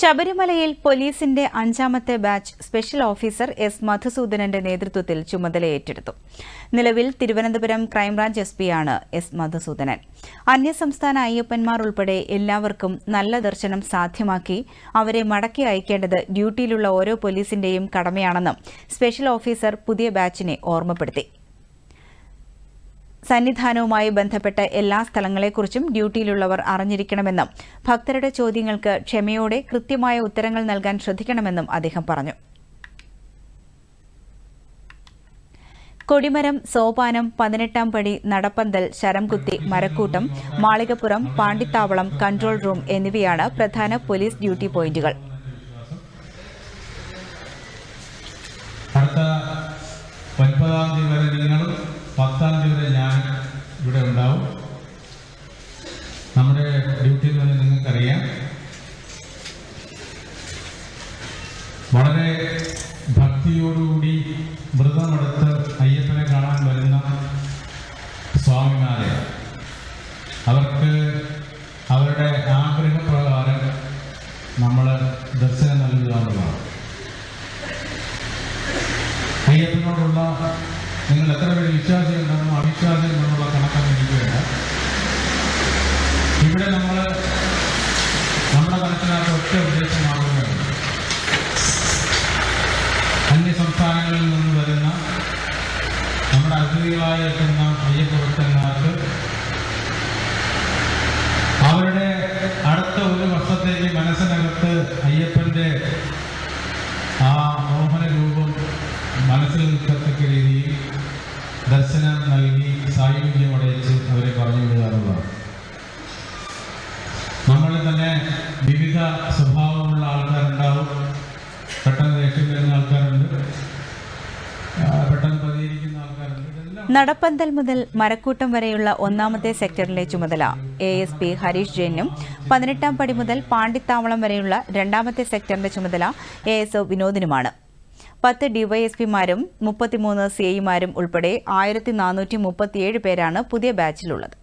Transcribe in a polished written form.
ശബരിമലയിൽ പോലീസിന്റെ 5ാമത്തെ batch special officer S മധുസൂദനന്റെ നേതൃത്വത്തിൽ ചുമതലയേറ്റെടുത്തു. നിലവിൽ തിരുവനന്തപുരം ക്രൈംബ്രാഞ്ച് എസ്പിയാണ് എസ് മധുസൂദനൻ. അന്യസംസ്ഥാന അയ്യപ്പന്മാർ ഉൾപ്പെടെ എല്ലാവർക്കും നല്ല ദർശനം സാധ്യമാക്കി അവരെ മടക്കി അയക്കേണ്ടത് ഡ്യൂട്ടിയിലുള്ള ഓരോ പോലീസിന്റെയും കടമയാണെന്നും സ്പെഷ്യൽ ഓഫീസർ പുതിയ ബാച്ചിനെ ഓർമ്മപ്പെടുത്തി. സന്നിധാനവുമായി ബന്ധപ്പെട്ട എല്ലാ സ്ഥലങ്ങളെക്കുറിച്ചും ഡ്യൂട്ടിയിലുള്ളവർ അറിഞ്ഞിരിക്കണമെന്നും ഭക്തരുടെ ചോദ്യങ്ങൾക്ക് ക്ഷമയോടെ കൃത്യമായ ഉത്തരങ്ങൾ നൽകാൻ ശ്രദ്ധിക്കണമെന്നും അദ്ദേഹം പറഞ്ഞു. കൊടിമരം, സോപാനം, 18ാം പടി, നടപ്പന്തൽ, ശരംകുത്തി, മരക്കൂട്ടം, മാളികപ്പുറം, പാണ്ടിത്താവളം, കൺട്രോൾ റൂം എന്നിവയാണ് പ്രധാന പോലീസ് ഡ്യൂട്ടി പോയിന്റുകൾ. ഞാൻ ഇവിടെ ഉണ്ടാവും. നമ്മുടെ ഡ്യൂട്ടിയിൽ നിന്ന് നിങ്ങൾക്കറിയാം, വളരെ ഭക്തിയോടുകൂടി വ്രതമെടുത്ത് അയ്യപ്പനെ കാണാൻ വരുന്ന സ്വാമിമാരെ അവർക്ക് അവരുടെ ആഗ്രഹപ്രകാരം നമ്മൾ ദർശനം നൽകുക എന്നുള്ളതാണ്. അയ്യപ്പനോടുള്ള നിങ്ങൾ എത്ര പേര് വിശ്വാസിയുണ്ടെന്നോ അവിശ്വാസിയുണ്ടെന്നുള്ള കണക്കൊന്നും എനിക്ക് വേണ്ട. ഇവിടെ നമ്മൾ നമ്മുടെ മനസ്സിനകത്ത് ഒറ്റ ഉദ്ദേശമാകുന്നത് അന്യ സംസ്ഥാനങ്ങളിൽ നിന്ന് വരുന്ന നമ്മുടെ അതിഥികളായി എത്തുന്ന അയ്യപ്പ ഭക്തന്മാർക്ക് അവരുടെ അടുത്ത ഒരു വർഷത്തേക്ക് മനസ്സിനകത്ത് അയ്യപ്പന്റെ ആ മോഹന രൂപം മനസ്സിൽ നിൽക്കത്തക്ക രീതിയിൽ ദർശനം നൽകി സായുജ്യമടയിച്ച് അവരെ പറഞ്ഞു വിടുക എന്നുള്ളതാണ്. നമ്മളിൽ തന്നെ വിവിധ സ്വഭാവമുള്ള ആൾക്കാരുണ്ടാവും. പെട്ടെന്ന് ദേഷ്യം വരുന്ന ആൾക്കാരുണ്ട്, പെട്ടെന്ന് പ്രതികരിക്കുന്ന ആൾക്കാരുണ്ട്. നടപ്പന്തൽ മുതൽ മരക്കൂട്ടം വരെയുള്ള 1ാമത്തെ സെക്ടറിലെ ചുമതല ASP ഹരീഷ് ജെയിനും 18ാം പടി മുതൽ പാണ്ടിത്താവളം വരെയുള്ള 2ാമത്തെ സെക്ടറിന്റെ ചുമതല ASO വിനോദിനുമാണ്. 10 ഡിവൈഎസ്പിമാരും 33 CIമാരും ഉൾപ്പെടെ 1437 പേരാണ് പുതിയ ബാച്ചിലുള്ളത്.